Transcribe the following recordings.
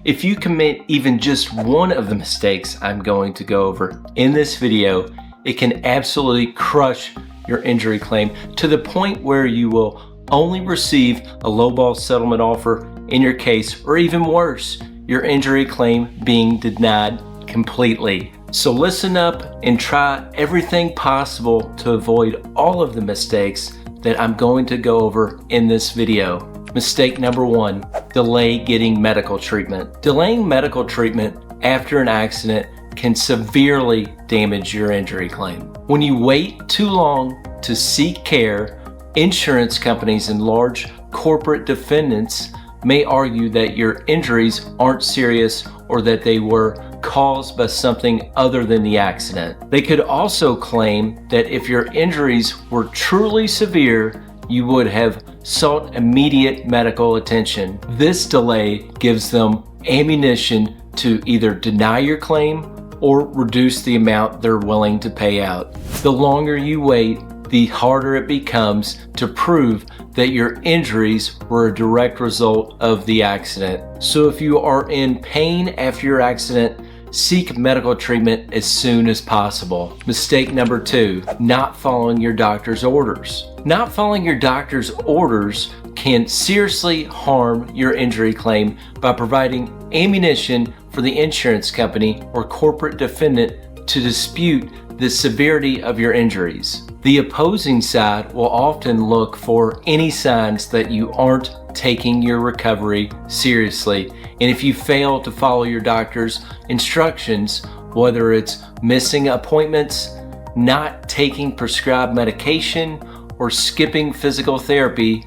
If you commit even just one of the mistakes I'm going to go over in this video, it can absolutely crush your injury claim to the point where you will only receive a lowball settlement offer in your case, or even worse, your injury claim being denied completely. So listen up and try everything possible to avoid all of the mistakes that I'm going to go over in this video. Mistake number 1, delay getting medical treatment. Delaying medical treatment after an accident can severely damage your injury claim. When you wait too long to seek care, insurance companies and large corporate defendants may argue that your injuries aren't serious or that they were caused by something other than the accident. They could also claim that if your injuries were truly severe, you would have sought immediate medical attention. This delay gives them ammunition to either deny your claim or reduce the amount they're willing to pay out. The longer you wait, the harder it becomes to prove that your injuries were a direct result of the accident. So if you are in pain after your accident, seek medical treatment as soon as possible. Mistake number 2, not following your doctor's orders. Not following your doctor's orders can seriously harm your injury claim by providing ammunition for the insurance company or corporate defendant to dispute the severity of your injuries. The opposing side will often look for any signs that you aren't taking your recovery seriously. And if you fail to follow your doctor's instructions, whether it's missing appointments, not taking prescribed medication, or skipping physical therapy,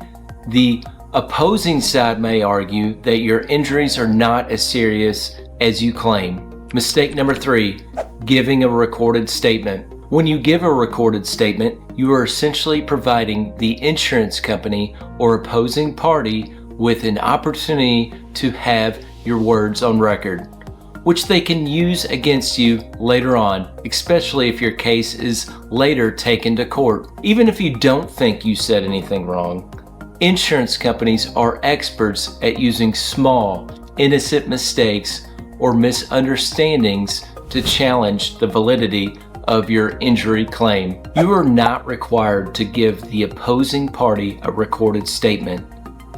the opposing side may argue that your injuries are not as serious as you claim. Mistake number 3, giving a recorded statement. When you give a recorded statement, you are essentially providing the insurance company or opposing party with an opportunity to have your words on record, which they can use against you later on, especially if your case is later taken to court. Even if you don't think you said anything wrong, insurance companies are experts at using small, innocent mistakes or misunderstandings to challenge the validity of your injury claim. You are not required to give the opposing party a recorded statement,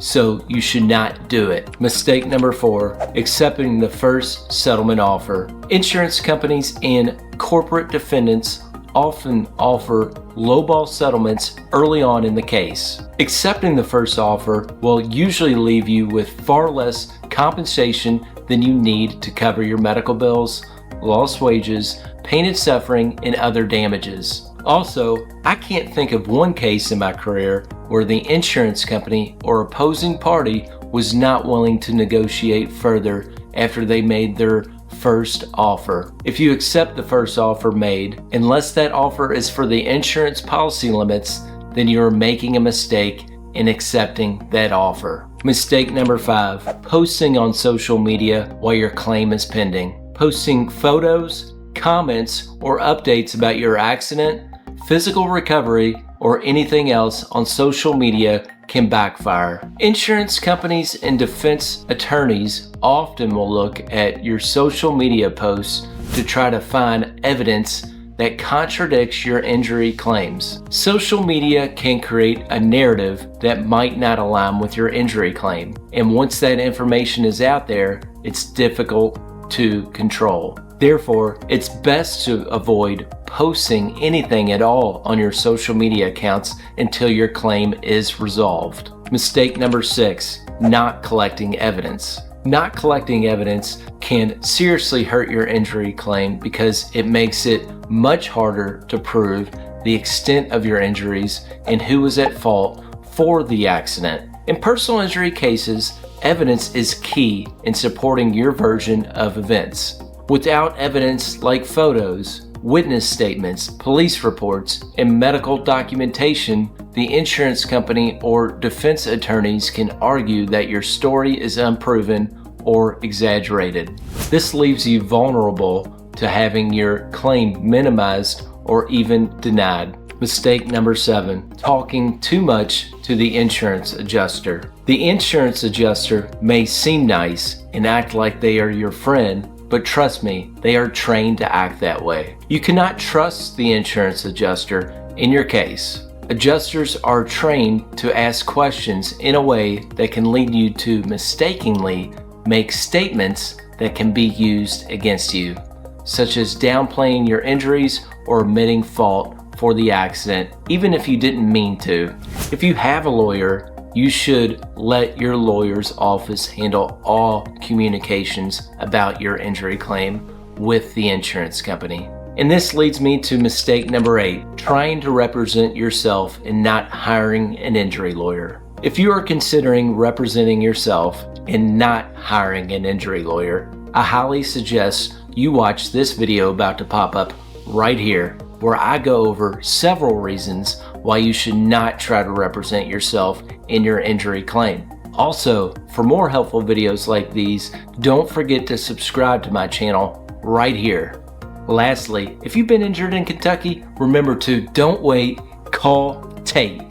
so you should not do it. Mistake number 4, accepting the first settlement offer. Insurance companies and corporate defendants often offer lowball settlements early on in the case. Accepting the first offer will usually leave you with far less compensation than you need to cover your medical bills, lost wages, pain and suffering, and other damages. Also, I can't think of one case in my career where the insurance company or opposing party was not willing to negotiate further after they made their first offer. If you accept the first offer made, unless that offer is for the insurance policy limits, then you are making a mistake in accepting that offer. Mistake number 5, posting on social media while your claim is pending. Posting photos, comments, or updates about your accident, physical recovery, or anything else on social media can backfire. Insurance companies and defense attorneys often will look at your social media posts to try to find evidence that contradicts your injury claims. Social media can create a narrative that might not align with your injury claim, and once that information is out there, it's difficult to control. Therefore, it's best to avoid posting anything at all on your social media accounts until your claim is resolved. Mistake number 6, not collecting evidence. Not collecting evidence can seriously hurt your injury claim because it makes it much harder to prove the extent of your injuries and who was at fault for the accident. In personal injury cases, evidence is key in supporting your version of events. Without evidence like photos, witness statements, police reports, and medical documentation, the insurance company or defense attorneys can argue that your story is unproven or exaggerated. This leaves you vulnerable to having your claim minimized or even denied. Mistake number 7, talking too much to the insurance adjuster. The The insurance adjuster may seem nice and act like they are your friend, but trust me, they are trained to act that way. You cannot trust the insurance adjuster in your case. Adjusters are trained to ask questions in a way that can lead you to mistakenly make statements that can be used against you, such as downplaying your injuries or admitting fault for the accident, even if you didn't mean to. If you have a lawyer, you should let your lawyer's office handle all communications about your injury claim with the insurance company. And this leads me to mistake number 8, trying to represent yourself and not hiring an injury lawyer. If you are considering representing yourself and not hiring an injury lawyer, I highly suggest you watch this video about to pop up right here, where I go over several reasons why you should not try to represent yourself in your injury claim. Also, for more helpful videos like these, don't forget to subscribe to my channel right here. Lastly, if you've been injured in Kentucky, remember to don't wait, call Tate.